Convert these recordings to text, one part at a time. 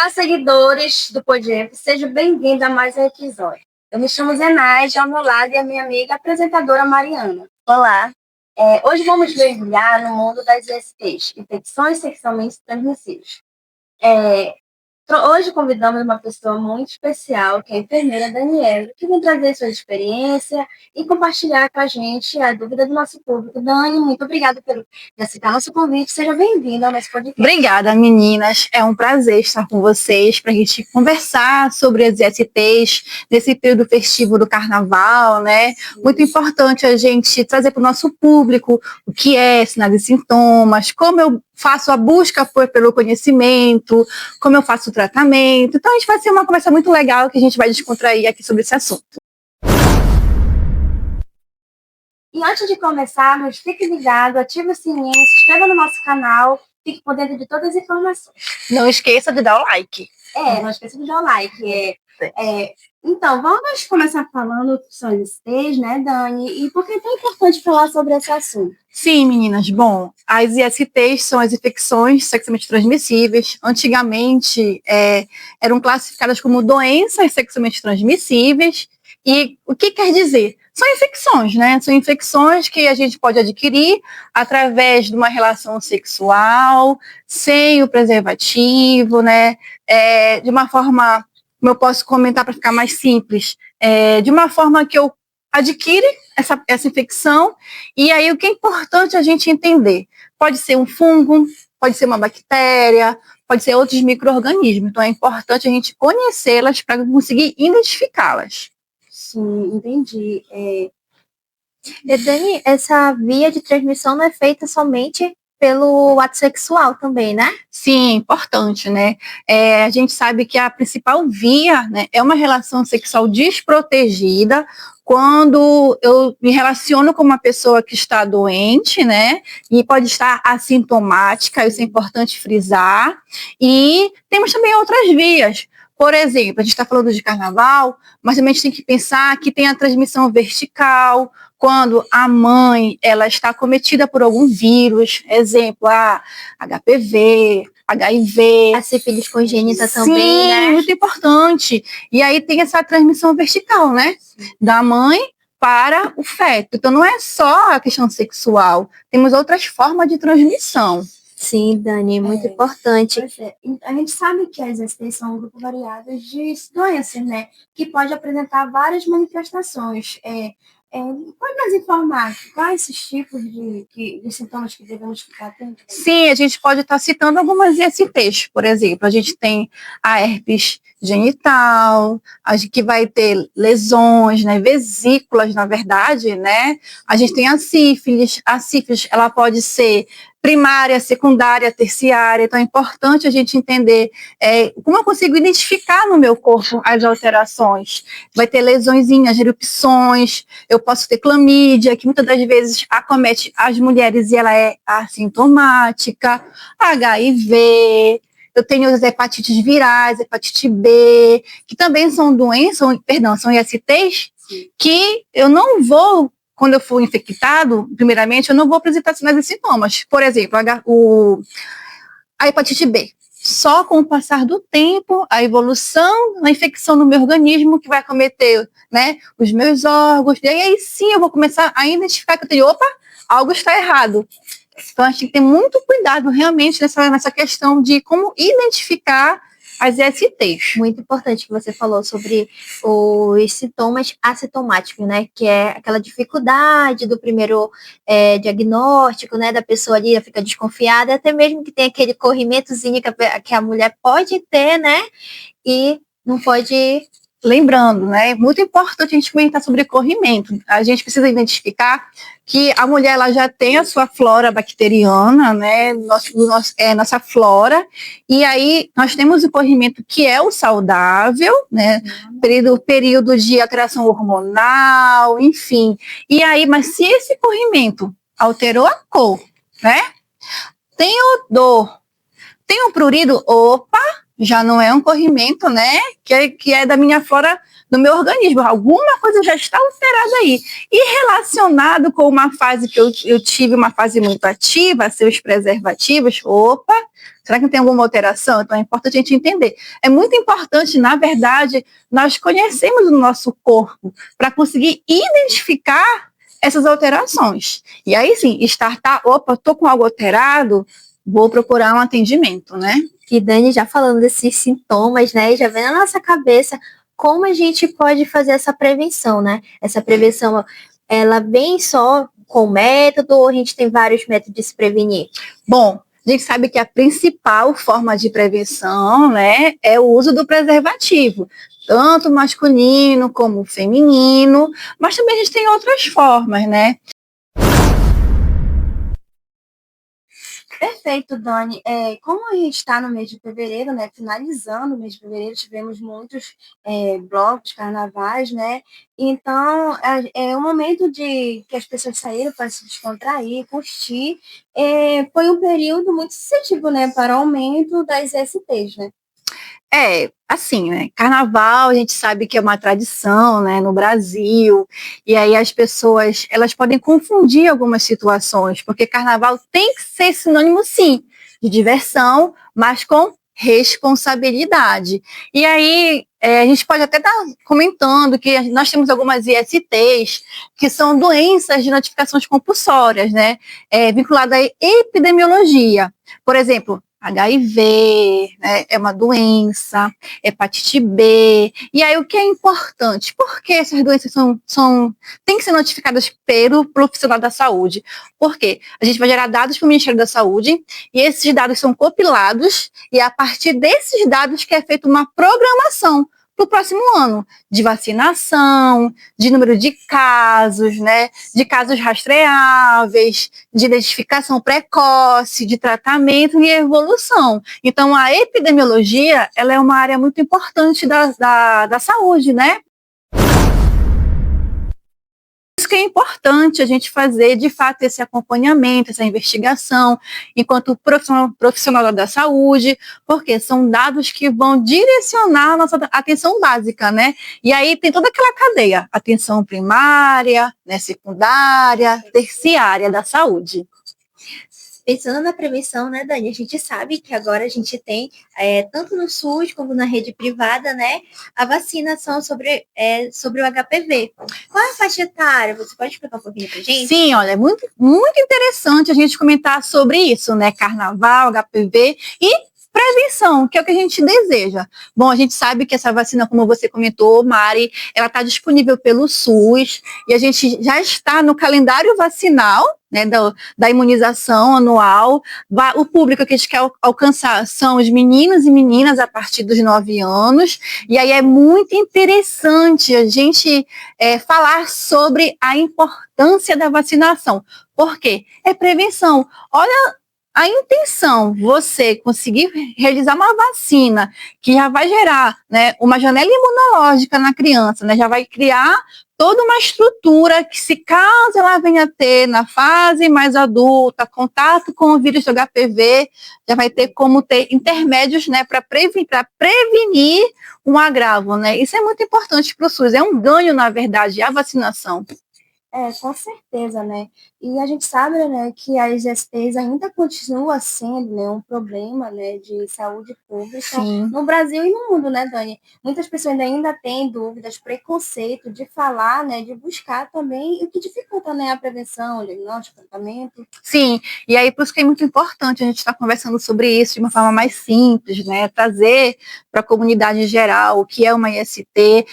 Olá, seguidores do Podef, seja bem-vindo a mais um episódio. Eu me chamo Zenaide, ao meu lado e a minha amiga a apresentadora Mariana. Olá! Hoje vamos mergulhar no mundo das ISTs, infecções sexualmente transmissíveis. Hoje convidamos uma pessoa muito especial, que é a enfermeira Daniela, que vem trazer sua experiência e compartilhar com a gente a dúvida do nosso público. Dani, muito obrigada por aceitar nosso convite. Seja bem-vinda ao nosso podcast. Obrigada, meninas. É um prazer estar com vocês para a gente conversar sobre as ISTs nesse período festivo do Carnaval, né? Muito importante a gente trazer para o nosso público o que é sinais e sintomas, como eu faço a busca pelo conhecimento, como eu faço o tratamento. Então, a gente vai ser uma conversa muito legal que a gente vai descontrair aqui sobre esse assunto. E antes de começarmos, fique ligado, ative o sininho, se inscreva no nosso canal, fique por dentro de todas as informações. Não esqueça de dar o like. Não esqueça de dar o like. Então, vamos começar falando sobre os ISTs, né, Dani? E por que é tão importante falar sobre esse assunto? Sim, meninas. Bom, as ISTs são as infecções sexualmente transmissíveis. Antigamente, eram classificadas como doenças sexualmente transmissíveis. E o que quer dizer? São infecções, né? São infecções que a gente pode adquirir através de uma relação sexual, sem o preservativo, né? De uma forma, como eu posso comentar para ficar mais simples, de uma forma que eu adquire essa infecção, e aí o que é importante a gente entender? Pode ser um fungo, pode ser uma bactéria, pode ser outros micro-organismos, então é importante a gente conhecê-las para conseguir identificá-las. Sim, entendi. Dani, essa via de transmissão não é feita somente pelo ato sexual também, né? Sim, importante, né? A gente sabe que a principal via, né, é uma relação sexual desprotegida, quando eu me relaciono com uma pessoa que está doente, né? E pode estar assintomática, isso é importante frisar. E temos também outras vias. Por exemplo, a gente está falando de carnaval, mas também a gente tem que pensar que tem a transmissão vertical, quando a mãe ela está acometida por algum vírus, exemplo, HPV, HIV. A sífilis congênita Sim, também, né? Muito importante. E aí tem essa transmissão vertical, né? Da mãe para o feto. Então não é só a questão sexual, temos outras formas de transmissão. Sim, Dani, muito importante. A gente sabe que as ISTs são um grupo variado de doenças, né? Que pode apresentar várias manifestações. Pode nos informar quais esses tipos de sintomas que devemos ficar atentos? Sim, a gente pode estar citando algumas ISTs, por exemplo. A gente tem a herpes genital, a gente que vai ter lesões, né, vesículas, na verdade, né? A gente tem a sífilis. A sífilis, ela pode ser primária, secundária, terciária. Então é importante a gente entender como eu consigo identificar no meu corpo as alterações. Vai ter lesõezinhas, erupções, eu posso ter clamídia, que muitas das vezes acomete as mulheres e ela é assintomática, HIV, eu tenho as hepatites virais, hepatite B, que também são doenças, são ISTs, que eu não vou, quando eu for infectado, primeiramente, eu não vou apresentar sinais e sintomas. Por exemplo, a hepatite B. Só com o passar do tempo, a evolução da infecção no meu organismo que vai acometer, né, os meus órgãos, e aí sim eu vou começar a identificar que eu tenho, algo está errado. Então a gente tem que ter muito cuidado realmente nessa questão de como identificar as ISTs. Muito importante que você falou sobre os sintomas assintomáticos, né? Que é aquela dificuldade do primeiro diagnóstico, né? Da pessoa ali fica desconfiada, até mesmo que tem aquele corrimentozinho que a mulher pode ter, né? E não pode. Lembrando, né? Muito importante a gente comentar sobre corrimento. A gente precisa identificar que a mulher ela já tem a sua flora bacteriana, né? Nossa flora. E aí nós temos o corrimento que é o saudável, né? Período de alteração hormonal, enfim. E aí, mas se esse corrimento alterou a cor, né? Tem odor, tem um prurido, já não é um corrimento, né, que é da minha flora, do meu organismo. Alguma coisa já está alterada aí. E relacionado com uma fase que eu tive, uma fase muito ativa, seus preservativos, opa, será que tem alguma alteração? Então é importante a gente entender. É muito importante, na verdade, nós conhecermos o nosso corpo para conseguir identificar essas alterações. E aí sim, opa, estou com algo alterado, vou procurar um atendimento, né? E Dani já falando desses sintomas, né? Já vem na nossa cabeça como a gente pode fazer essa prevenção, né? Essa prevenção, ela vem só com método ou a gente tem vários métodos de se prevenir? Bom, a gente sabe que a principal forma de prevenção, né, é o uso do preservativo, tanto masculino como feminino, mas também a gente tem outras formas, né? Perfeito, Dani. Como a gente está no mês de fevereiro, né? Finalizando o mês de fevereiro, tivemos muitos blocos, carnavais, né? Então, é um momento de que as pessoas saíram para se descontrair, curtir. Foi um período muito suscetível, né? Para o aumento das STs, né? Assim, né? Carnaval, a gente sabe que é uma tradição, né, no Brasil, e aí as pessoas, elas podem confundir algumas situações, porque carnaval tem que ser sinônimo, sim, de diversão, mas com responsabilidade. E aí, a gente pode até estar comentando que nós temos algumas ISTs, que são doenças de notificações compulsórias, né, vinculadas à epidemiologia. Por exemplo, HIV, né, é uma doença, hepatite B. E aí, o que é importante? Por que essas doenças têm que ser notificadas pelo profissional da saúde? Porque a gente vai gerar dados para o Ministério da Saúde e esses dados são compilados e é a partir desses dados que é feita uma programação para o próximo ano, de vacinação, de número de casos, né, de casos rastreáveis, de identificação precoce, de tratamento e evolução. Então, a epidemiologia, ela é uma área muito importante da saúde, né? Isso que é importante a gente fazer, de fato, esse acompanhamento, essa investigação, enquanto profissional da saúde, porque são dados que vão direcionar a nossa atenção básica, né? E aí tem toda aquela cadeia, atenção primária, né, secundária, terciária da saúde. Pensando na prevenção, né, Dani, a gente sabe que agora a gente tem, tanto no SUS como na rede privada, né, a vacinação sobre o HPV. Qual é a faixa etária? Você pode explicar um pouquinho pra gente? Sim, olha, é muito, muito interessante a gente comentar sobre isso, né, carnaval, HPV e prevenção, que é o que a gente deseja. Bom, a gente sabe que essa vacina, como você comentou, Mari, ela está disponível pelo SUS e a gente já está no calendário vacinal, né, da imunização anual. O público que a gente quer alcançar são os meninos e meninas a partir dos 9 anos, e aí é muito interessante a gente falar sobre a importância da vacinação. Por quê? É prevenção. Olha a intenção, você conseguir realizar uma vacina que já vai gerar, né, uma janela imunológica na criança, né, já vai criar toda uma estrutura que, se caso ela venha a ter na fase mais adulta, contato com o vírus do HPV, já vai ter como ter intermédios, né, para prevenir um agravo, né? Isso é muito importante para o SUS, é um ganho, na verdade, a vacinação. Com certeza, né? E a gente sabe, né, que as STs ainda continua sendo, né, um problema, né, de saúde pública. Sim. No Brasil e no mundo, né, Dani? Muitas pessoas ainda têm dúvidas, preconceito de falar, né, de buscar também, o que dificulta, né, a prevenção, o diagnóstico, o tratamento. Sim, e aí por isso que é muito importante a gente estar conversando sobre isso de uma forma mais simples, né, trazer para a comunidade em geral o que é uma IST,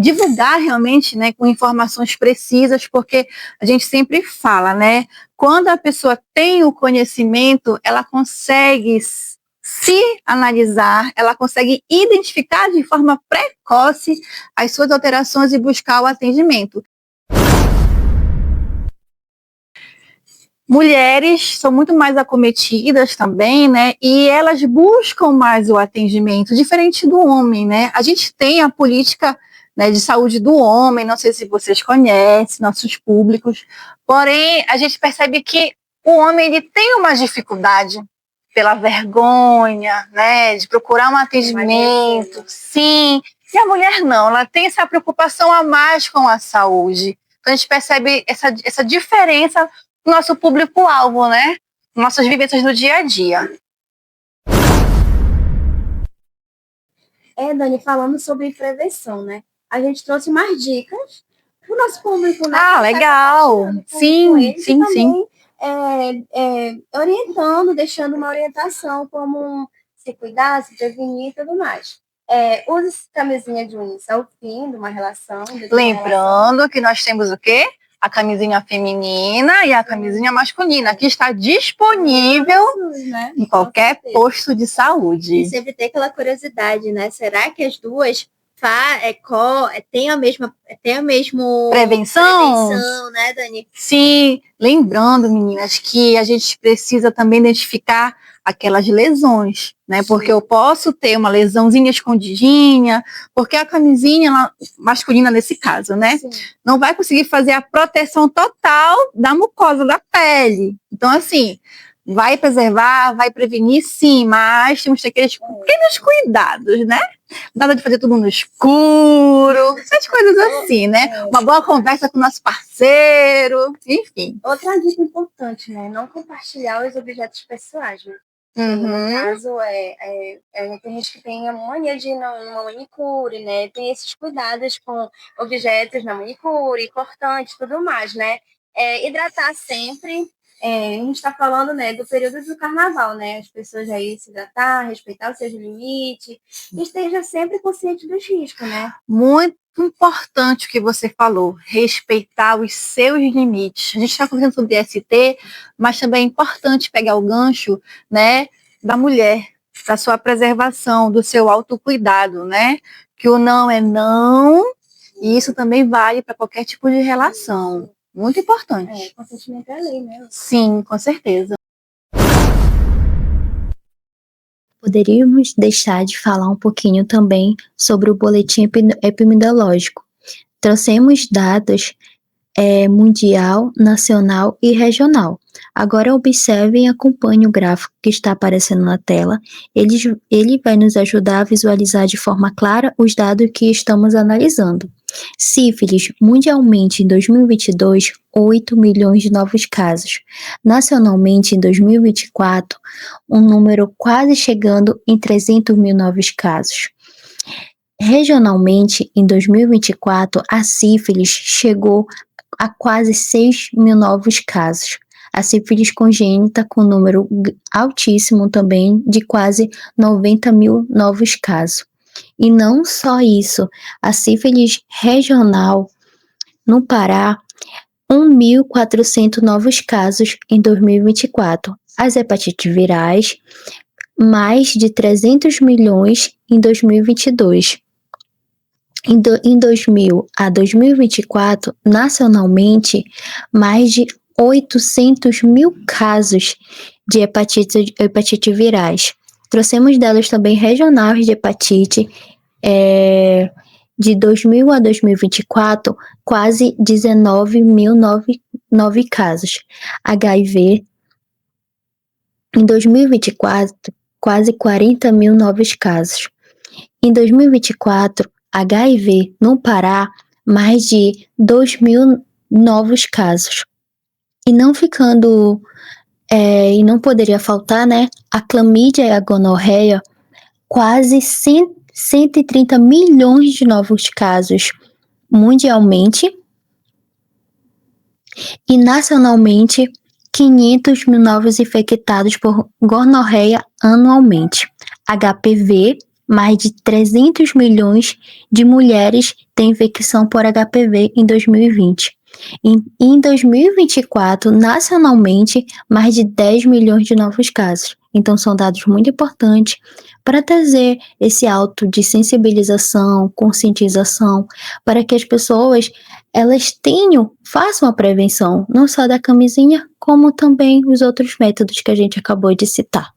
divulgar realmente, né, com informações precisas, porque a gente sempre fala, né, quando a pessoa tem o conhecimento, ela consegue se analisar, ela consegue identificar de forma precoce as suas alterações e buscar o atendimento. Mulheres são muito mais acometidas também, né? E elas buscam mais o atendimento, diferente do homem, né? A gente tem a política, né, de saúde do homem, não sei se vocês conhecem, nossos públicos, porém, a gente percebe que o homem ele tem uma dificuldade pela vergonha, né, de procurar um atendimento, sim. E a mulher não, ela tem essa preocupação a mais com a saúde. Então a gente percebe essa diferença no nosso público-alvo, né? Nossas vivências do dia a dia. Dani, falando sobre prevenção, né? A gente trouxe mais dicas para o nosso público, né? Ah, legal! Sim, sim, sim. Orientando, deixando uma orientação como se cuidar, se prevenir e tudo mais. Use camisinha de unha ao fim de uma relação. Lembrando que nós temos o quê? A camisinha feminina e a camisinha masculina, que está disponível né? em qualquer posto de saúde. E sempre tem aquela curiosidade, né? Será que as duas têm a mesma prevenção, né, Dani? Sim, lembrando, meninas, que a gente precisa também identificar aquelas lesões, né? Porque eu posso ter uma lesãozinha escondidinha, porque a camisinha masculina nesse caso, né? Sim. Não vai conseguir fazer a proteção total da mucosa da pele. Então, assim, vai preservar, vai prevenir, sim, mas temos que ter aqueles pequenos cuidados, né? Nada de fazer tudo no escuro, essas coisas assim, né? Uma boa conversa com o nosso parceiro, enfim. Outra dica importante, né? Não compartilhar os objetos pessoais, né? No caso, tem gente que tem a mania de ir numa manicure, né? Tem esses cuidados com objetos na manicure, cortante, tudo mais, né? Hidratar sempre. A gente está falando, né, do período do carnaval, né? As pessoas aí se hidratar, respeitar os seus limites, e esteja sempre consciente dos riscos, né? Muito importante o que você falou, respeitar os seus limites. A gente está conversando sobre ST, mas também é importante pegar o gancho, né, da mulher, da sua preservação, do seu autocuidado, né? Que o não é não, e isso também vale para qualquer tipo de relação. Muito importante. Consentimento é lei, né? Sim, com certeza. Poderíamos deixar de falar um pouquinho também sobre o boletim epidemiológico. Trouxemos dados mundial, nacional e regional. Agora observem e acompanhem o gráfico que está aparecendo na tela. Ele vai nos ajudar a visualizar de forma clara os dados que estamos analisando. Sífilis, mundialmente em 2022, 8 milhões de novos casos. Nacionalmente, em 2024, um número quase chegando em 300 mil novos casos. Regionalmente, em 2024, a sífilis chegou a quase 6 mil novos casos. A sífilis congênita com número altíssimo também de quase 90 mil novos casos. E não só isso, a sífilis regional no Pará, 1.400 novos casos em 2024. As hepatites virais, mais de 300 milhões em 2022. Em 2000 a 2024, nacionalmente, mais de 800 mil casos de hepatite virais. Trouxemos dados também regionais de hepatite, de 2000 a 2024, quase 19 mil novos casos. HIV, em 2024, quase 40 mil novos casos. Em 2024, HIV no Pará, mais de 2 mil novos casos. E não ficando, e não poderia faltar, né, a clamídia e a gonorreia, quase 130 milhões de novos casos mundialmente e nacionalmente 500 mil novos infectados por gonorreia anualmente. HPV, mais de 300 milhões de mulheres têm infecção por HPV em 2020. Em 2024, nacionalmente, mais de 10 milhões de novos casos. Então, são dados muito importantes para trazer esse auto de sensibilização, conscientização, para que as pessoas façam a prevenção, não só da camisinha, como também os outros métodos que a gente acabou de citar.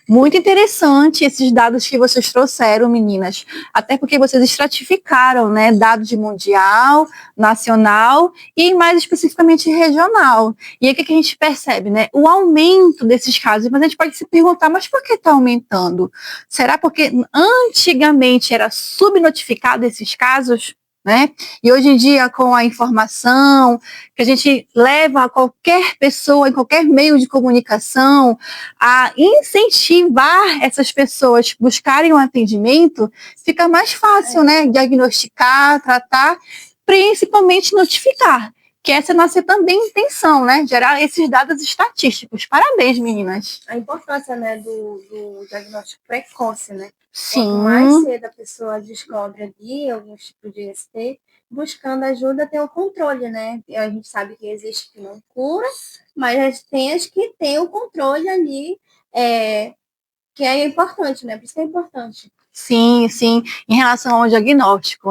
Muito interessante esses dados que vocês trouxeram, meninas. Até porque vocês estratificaram, né, dados de mundial, nacional e mais especificamente regional. E aí o que a gente percebe, né? O aumento desses casos. Mas a gente pode se perguntar, mas por que está aumentando? Será porque antigamente era subnotificado esses casos? Né? E hoje em dia, com a informação que a gente leva a qualquer pessoa, em qualquer meio de comunicação, a incentivar essas pessoas a buscarem um atendimento, fica mais fácil, né? Diagnosticar, tratar, principalmente notificar. Que essa é a nossa também intenção, né? Gerar esses dados estatísticos. Parabéns, meninas. A importância, né, do diagnóstico precoce, né? Sim. Quanto mais cedo a pessoa descobre ali algum tipo de IST, buscando ajuda, tem o controle, né? E a gente sabe que existe que não cura, mas tem as que tem o controle ali, que é importante, né? Por isso que é importante. Sim, sim, em relação ao diagnóstico.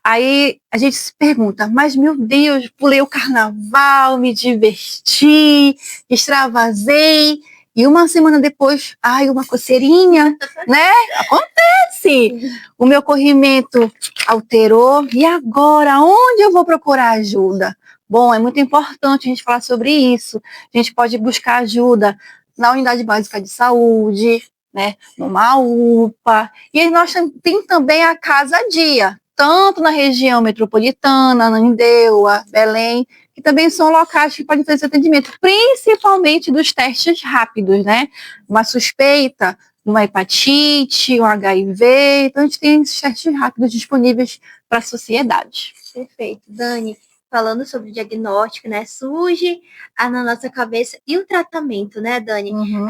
Aí a gente se pergunta, mas meu Deus, pulei o carnaval, me diverti, extravasei, e uma semana depois, uma coceirinha, né? Acontece! O meu corrimento alterou, e agora, onde eu vou procurar ajuda? Bom, é muito importante a gente falar sobre isso. A gente pode buscar ajuda na unidade básica de saúde, né, numa UPA, e nós tem também a Casa Dia, tanto na região metropolitana, Ananindeua, Belém, que também são locais que podem fazer esse atendimento, principalmente dos testes rápidos, né, uma suspeita de uma hepatite, um HIV, então a gente tem esses testes rápidos disponíveis para a sociedade. Perfeito, Dani. Falando sobre o diagnóstico, né? Surge na nossa cabeça e o tratamento, né, Dani? Uhum.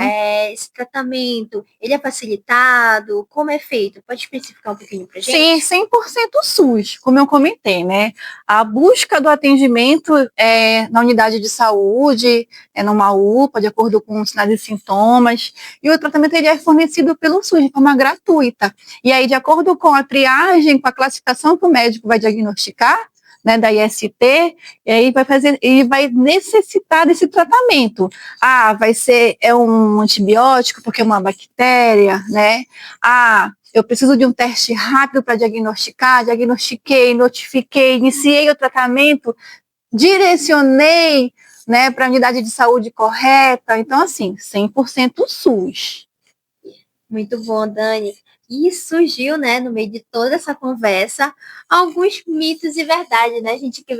Esse tratamento, ele é facilitado? Como é feito? Pode especificar um pouquinho pra gente? Sim, 100% SUS, como eu comentei, né? A busca do atendimento na unidade de saúde, numa UPA, de acordo com os sinais e sintomas, e o tratamento ele é fornecido pelo SUS de forma gratuita. E aí, de acordo com a triagem, com a classificação que o médico vai diagnosticar, né, da IST, e aí vai necessitar desse tratamento. Vai ser um antibiótico porque é uma bactéria, né? Eu preciso de um teste rápido para diagnosticar, diagnostiquei, notifiquei, iniciei o tratamento, direcionei, né, para a unidade de saúde correta. Então, assim, 100% SUS. Muito bom, Dani. E surgiu, né, no meio de toda essa conversa, alguns mitos e verdades, né? A gente quer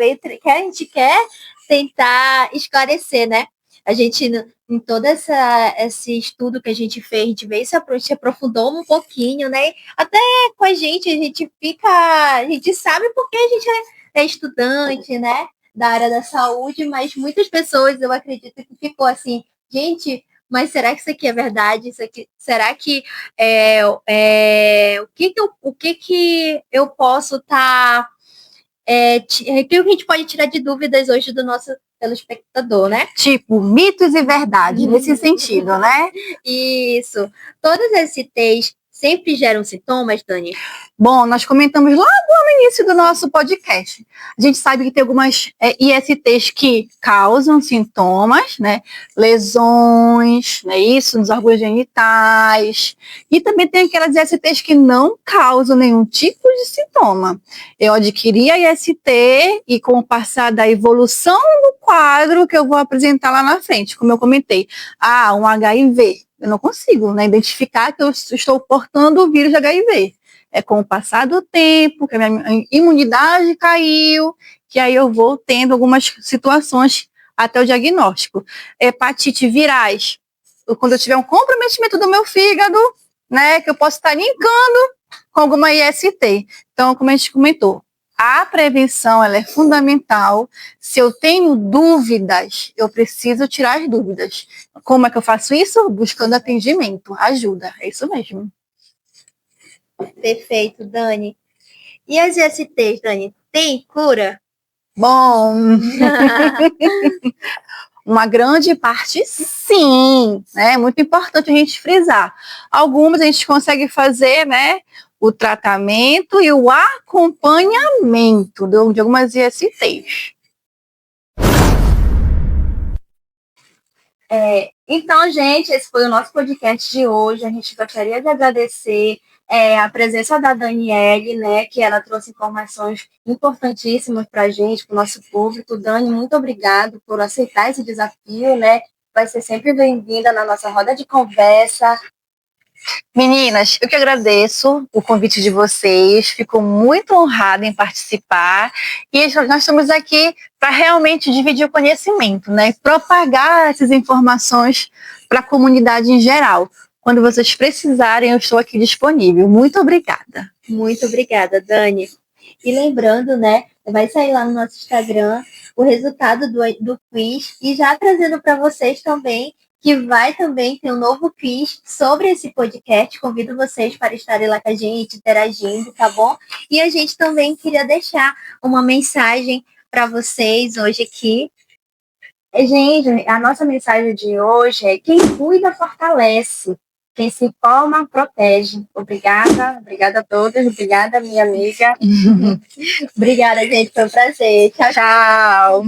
tentar esclarecer, né? A gente, em todo esse estudo que a gente fez, a gente veio se aprofundou um pouquinho, né? Até com a gente sabe porque a gente é estudante, né? Da área da saúde, mas muitas pessoas, eu acredito que ficou assim, gente, mas será que isso aqui é verdade? Será que o que eu posso estar o que a gente pode tirar de dúvidas hoje do nosso telespectador, né? Tipo, mitos e verdades, nesse sentido, né? Isso. Todas as ISTs sempre geram sintomas, Dani? Bom, nós comentamos logo no início do nosso podcast. A gente sabe que tem algumas ISTs que causam sintomas, né? Lesões, né? Isso, nos órgãos genitais. E também tem aquelas ISTs que não causam nenhum tipo de sintoma. Eu adquiri a IST e com o passar da evolução do quadro que eu vou apresentar lá na frente, como eu comentei. Um HIV. Eu não consigo, né, identificar que eu estou portando o vírus de HIV. É com o passar do tempo, que a minha imunidade caiu, que aí eu vou tendo algumas situações até o diagnóstico. Hepatite virais, quando eu tiver um comprometimento do meu fígado, né, que eu posso estar linkando com alguma IST. Então, como a gente comentou, a prevenção ela é fundamental. Se eu tenho dúvidas, eu preciso tirar as dúvidas. Como é que eu faço isso? Buscando atendimento, ajuda. É isso mesmo. Perfeito, Dani. E as ISTs, Dani, tem cura? Bom, uma grande parte sim, né? É muito importante a gente frisar. Algumas a gente consegue fazer, né? O tratamento e o acompanhamento de algumas ISTs. Então, gente, esse foi o nosso podcast de hoje. A gente gostaria de agradecer a presença da Daniele, né, que ela trouxe informações importantíssimas para a gente, para o nosso público. Dani, muito obrigado por aceitar esse desafio, né? Vai ser sempre bem-vinda na nossa roda de conversa. Meninas, eu que agradeço o convite de vocês, fico muito honrada em participar e nós estamos aqui para realmente dividir o conhecimento, né? Propagar essas informações para a comunidade em geral. Quando vocês precisarem, eu estou aqui disponível. Muito obrigada. Muito obrigada, Dani. E lembrando, né, vai sair lá no nosso Instagram o resultado do quiz e já trazendo para vocês também que vai também ter um novo quiz sobre esse podcast. Convido vocês para estarem lá com a gente, interagindo, tá bom? E a gente também queria deixar uma mensagem para vocês hoje aqui. Gente, a nossa mensagem de hoje é: quem cuida, fortalece. Quem se informa, protege. Obrigada a todos. Obrigada, minha amiga. Obrigada, gente. Foi um prazer. Tchau.